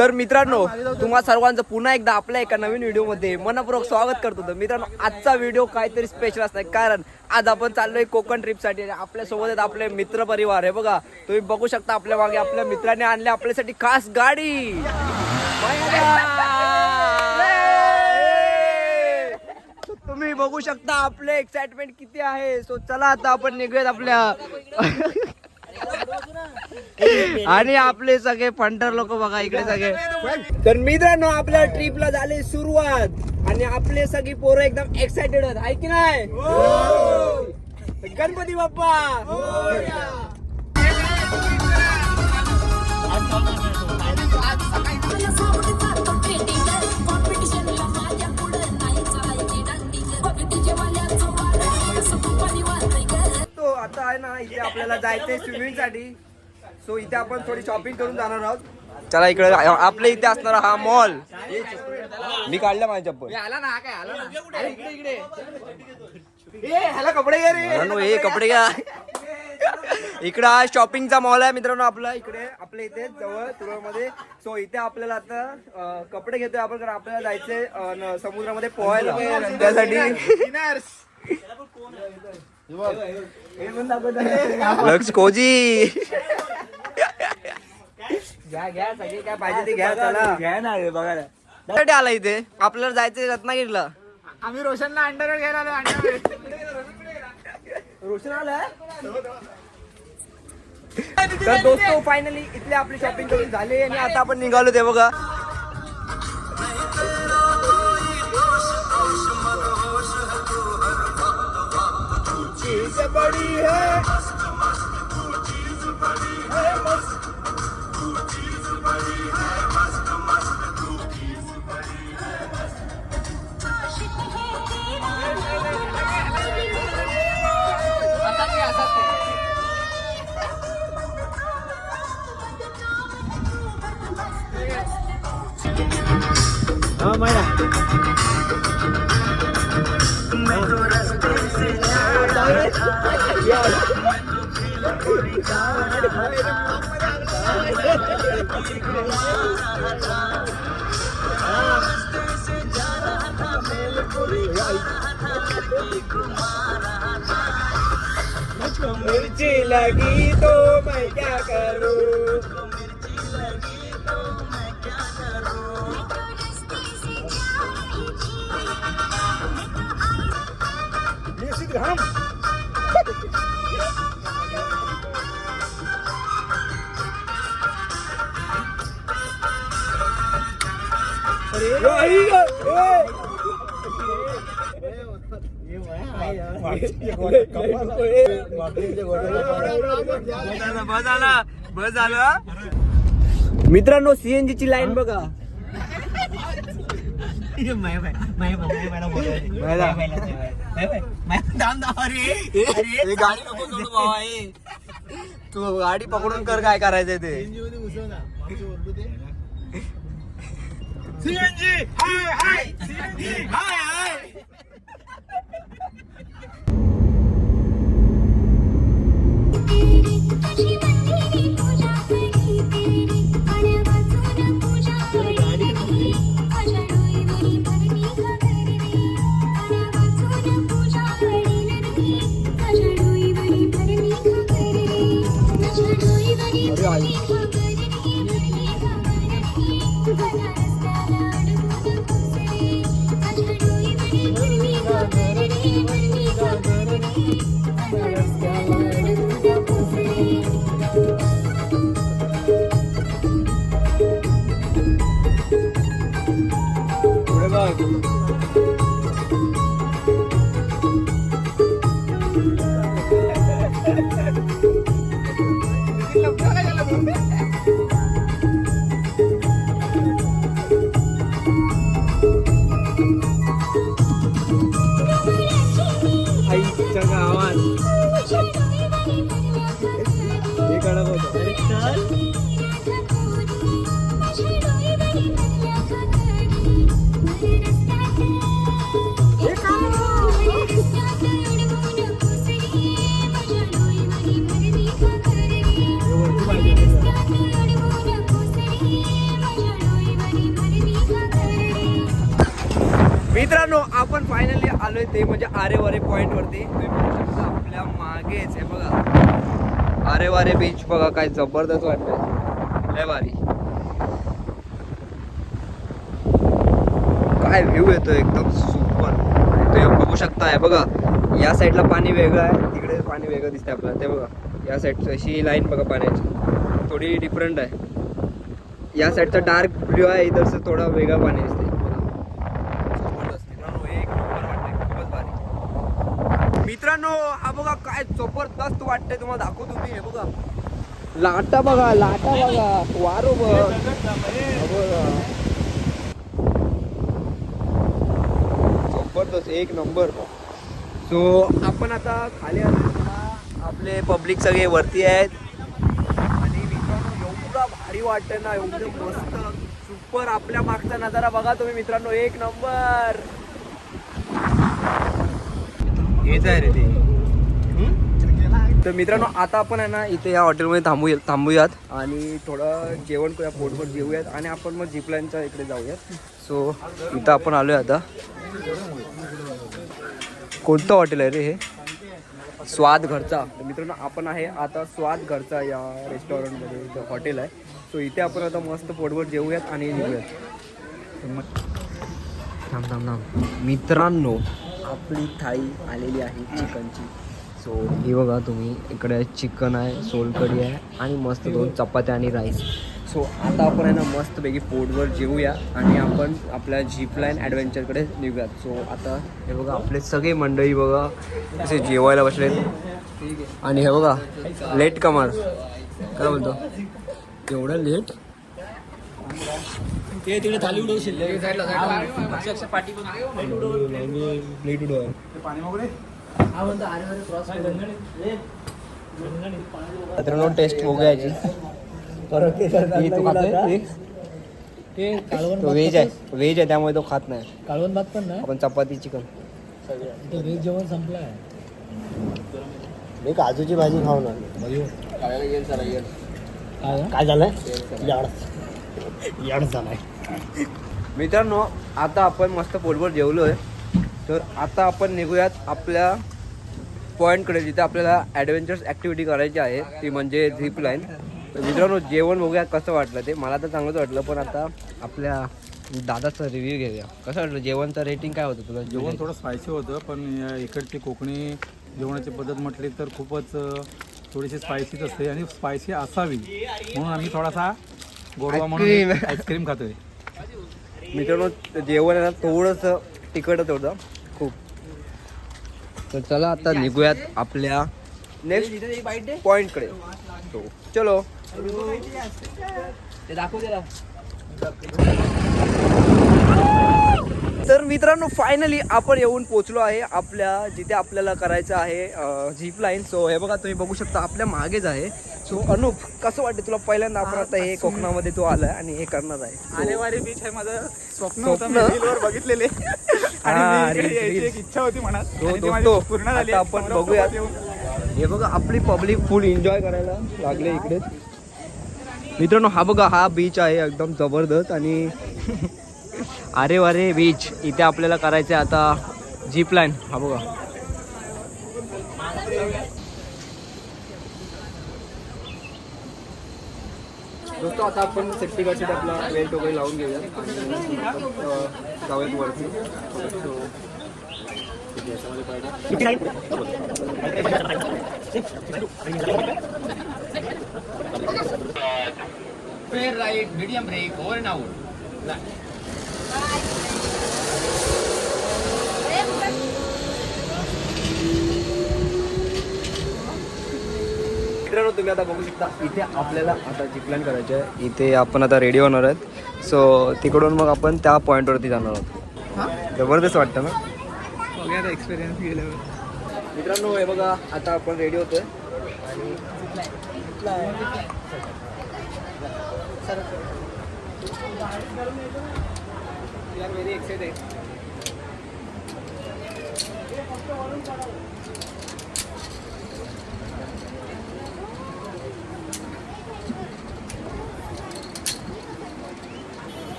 तर मित्रांनो तुम्हा सर्वांचं पुन्हा एकदा आपल्या एका नवीन व्हिडिओमध्ये मनपूर्वक स्वागत करतो. तर मित्रांनो आजचा व्हिडिओ काहीतरी स्पेशल असणार, कारण आज आपण चाललोय कोकण ट्रिपसाठी. आपल्या सोबत आहेत आपले मित्र परिवार आहे. बघा तुम्ही बघू शकता आपल्या मागे आपल्या मित्राने आणले आपल्यासाठी खास गाडी. तुम्ही बघू शकता आपले एक्साइटमेंट किती आहे. सो चला आता आपण निघूयात आपल्या आणि आपले सगळे फंटर लोक बघा इकडे सगळे. तर मित्रांनो आपल्या ट्रिपला झाली सुरुवात आणि आपले सगळी पोरं एकदम एक्साइटेड आहेत, आहे की नाही? गणपती बाप्पा. आता आहे ना इथे आपल्याला जायचंय स्विमिंग साठी. सो इथे आपण थोडी शॉपिंग करून जाणार आहोत. चला इकडे आपल्या इथे असणारा हा मॉल. मी काढला माझ्या चप्पल. ह्याला कपडे घ्या रे. हे कपडे घ्या. इकडे हा शॉपिंगचा मॉल आहे मित्रांनो आपला इकडे आपल्या इथे जवळ तुरळमध्ये. सो इथे आपल्याला आता कपडे घेतोय आपण, कारण आपल्याला जायचंय समुद्रामध्ये पोहायला. त्यासाठी लक्ष कोजी घ्या सगळे काय पाहिजे ते घ्या. चला घ्या ना बघायला आला इथे आपल्याला जायचंय रत्नागिरीला. आम्ही रोशनला अंडरवेअर घ्यायला आलो. रोशन आलाय. तर दोस्तो फायनली इथले आपली शॉपिंग करून झाले आणि आता आपण निघालो ते बघा. बड़ी है हाँ माया मिर्ची लगी तो मैं क्या करूं. मित्रांनो सीएनजी ची लाईन बघा. तू गाडी पकडून कर काय करायचंय ते. सीएनजी हाय हाय सीएनजी हाय हाय. मित्रांनो आपण फायनली आलोय ते म्हणजे आरेवारे पॉइंट वरती. तुम्ही बघू शकता आपल्या मागेच आहे बघा आरेवारे बीच. बघा काय जबरदस्त वाटतंय, लय भारी. काय व्ह्यू येतो एकदम सुपर. तुम्ही बघू शकताय बघा या साईडला पाणी वेगळं आहे, तिकडे पाणी वेगळं दिसतंय आपल्याला. ते बघा या साईडची अशी लाईन बघा पाण्याची थोडी डिफरंट आहे. या साईडचा डार्क ब्ल्यू आहे, इधरचं थोडं वेगळं पाणी दिसतंय. मित्रांनो हा बघा काय जबरदस्त वाटतंय, तुम्हाला दाखवतो मी. हे बघा लाटा बघा, लाटा बघा, वारो बघ. जबरदस्त एक नंबर. सो आपण आता खाली आलो, आपले पब्लिक सगळे वरती आहेत आणि मित्रांनो एवढा भारी वाटतंय ना, एवढं मस्त सुपर. आपल्या मागचा नजारा बघा तुम्ही मित्रांनो, एक नंबर. हेच आहे रे ते. तर मित्रांनो आता आपण आहे ना इथे या हॉटेलमध्ये थांबूयात आणि थोडं जेवण करूया, पोटभर जेवूयात आणि आपण मग झिपलाईनच्या इकडे जाऊयात. सो इथं आपण आलोय आता. कोणतं हॉटेल आहे रे हे? स्वाद घरचा. तर मित्रांनो आपण आहे आता स्वाद घरचा या रेस्टॉरंटमध्ये, इथं हॉटेल आहे. सो इथे आपण आता मस्त पोटभर जेवूयात आणि निघूयात. थांब मित्रांनो आपली थाळी आलेली आहे चिकनची. सो ही बघा तुम्ही, इकडे चिकन आहे, सोलकढी आहे आणि मस्त 2 चपात्या आणि राईस. सो आता आपण आहे ना मस्तपैकी पोटभर जेवूया आणि आपण आपल्या झिपलाईन ॲडव्हेंचरकडे निघूयात. सो आता हे बघा आपले सगळे मंडळी बघा असे जेवायला बसलेत आणि हे बघा लेट कमार. काय बोलतो एवढं लेट? ते तिकडे थाली उडवू शिल्लक पाठी प्लेट उडव टेस्ट हो गया जी. व्हेज आहे त्यामुळे तो खात नाही. कालवण भात पण नाही, आपण चपाती चिकन व्हेज जेवण संपलं आहे. मी काजूची भाजी खाऊन आलो. काय झालंय? याड झालाय. मित्रांनो आता आपण मस्त पोटभर जेवलोय, तर आता आपण निघूयात आपल्या पॉईंटकडे जिथे आपल्याला ॲडव्हेंचर्स ॲक्टिव्हिटी करायची आहे, ती म्हणजे झिप लाईन. तर मित्रांनो जेवण बघूया कसं वाटलं ते. मला तर चांगलंच वाटलं, पण आता आपल्या दादाचा रिव्ह्यू घेऊया. कसं वाटलं जेवणचं रेटिंग काय होतं तुला? जेवण थोडं स्पायसी होतं, पण इकडची कोकणी जेवणाची पद्धत म्हटली तर खूपच थोडीशी स्पायसीच असते आणि स्पायसी असावी म्हणून आम्ही थोडासा गोडवा म्हणून आईस्क्रीम खातोय. मित्रांनो जेवण आहे ना थोडंसं तिखटच होतं खूप. तर चला आता निघूयात आपल्या नेक्स्ट पॉईंटकडे. तो चलो ते दाखव त्याला. तर मित्रांनो फायनली आपण येऊन पोचलो आहे आपल्या जिथे आपल्याला करायचं आहे झिप लाईन. सो हे बघा तुम्ही बघू शकता आपल्या मागेच आहे. सो अनुप कसं वाटतं तुला? पहिल्यांदा आपण आता हे कोकणामध्ये तो आलाय आणि हे करणार आहे. आरेवारे बीच आहे माझं स्वप्न होतं, मी रीलवर बघितलेले आणि मी इकडे यायची एक इच्छा होती मनात, आणि ती माझी पूर्ण झाली. आता आपण बघूयात. हे बघा आपली पब्लिक फुल एन्जॉय करायला लागले इकडे. मित्रांनो हा बघा हा बीच आहे एकदम जबरदस्त आणि आरेवारे बीच इथे आपल्याला करायचं आहे आता झिप लाईन. हा बघा दोस्तो आता आपण सेफ्टी गार्डसाठी आपला बेल्ट वगैरे लावून घेऊया आणि जाऊयात वरती. फेर right, medium break, over and out. मित्रांनो तुम्ही आता बघू शकता इथे आपल्याला आता झिपलाईन करायची आहे. इथे आपण आता रेडी होणार आहेत. सो तिकडून मग आपण त्या पॉईंटवरती जाणार आहोत. जबरदस्त वाटतं ना एक्सपिरियन्स गेल्यावर. मित्रांनो हे बघा आता आपण रेडी होतोय आणि व्हेरी एक्साइटेड.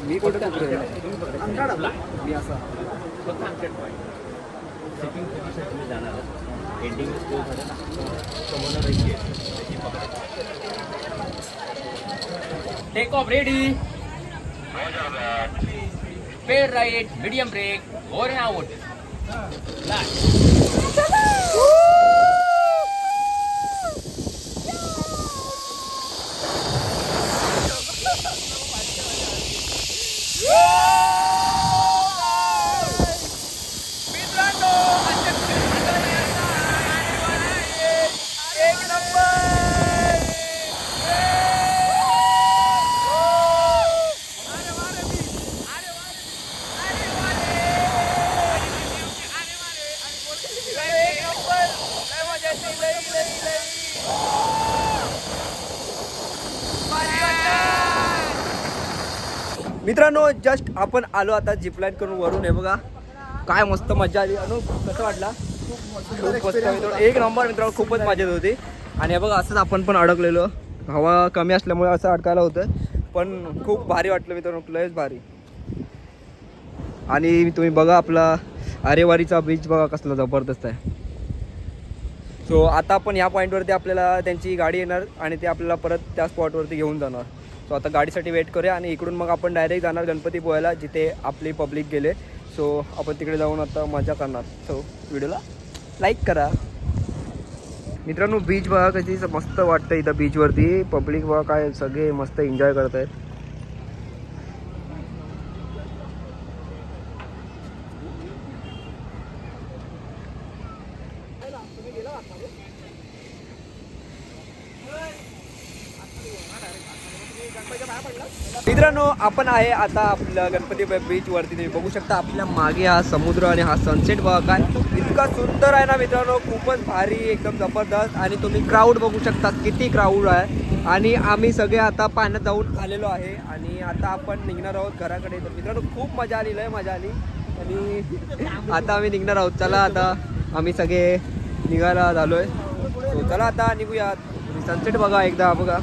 मी कुठे मी असा टेक ऑफ रेडी पेड right medium break over and out मित्रांनो जस्ट आपण आलो आता जिपलाईन करून वरून. हे बघा काय मस्त मजा आली. अनु कसं वाटला? खूप मस्त मित्रांनो, एक नंबर मित्रांनो, खूपच मजा येत होती. आणि हे बघा असंच आपण पण अडकलेलो, हवा कमी असल्यामुळे असं अडकायला होतं, पण खूप भारी वाटलं मित्रांनो, लयच भारी. आणि तुम्ही बघा आपला आरेवारीचा बीच बघा कसला जबरदस्त आहे. सो आता आपण या पॉईंटवरती आपल्याला त्यांची गाडी येणार आणि ते आपल्याला परत त्या स्पॉटवरती घेऊन जाणार. सो आता गाडीसाठी वेट करूया आणि इकडून मग आपण डायरेक्ट जाणार गणपती पोहायला, जिथे आपली पब्लिक गेले. सो आपण तिकडे जाऊन आता मजा करणार. सो व्हिडिओला लाईक करा. मित्रांनो बीच बघा कशी मस्त वाटतं इथं बीचवरती. पब्लिक बघा काय सगळे मस्त एन्जॉय करत आहेत. मित्रांनो आपण आहे आता आपल्या गणपती बीच वरती. तुम्ही बघू शकता आपल्या मागे हा समुद्र आणि हा सनसेट बघा काय इतका सुंदर आहे ना मित्रांनो, खूपच भारी एकदम जबरदस्त. आणि तुम्ही क्राऊड बघू शकता किती क्राऊड आहे. आणि आम्ही सगळे आता पाण्यात जाऊन आलेलो आहे आणि आता आपण निघणार आहोत घराकडे. तर मित्रांनो खूप मजा आली, लय मजा आली. आणि आता आम्ही निघणार आहोत. चला आता आम्ही सगळे निघायला झालोय. चला आता निघूयात. सनसेट बघा एकदा बघा.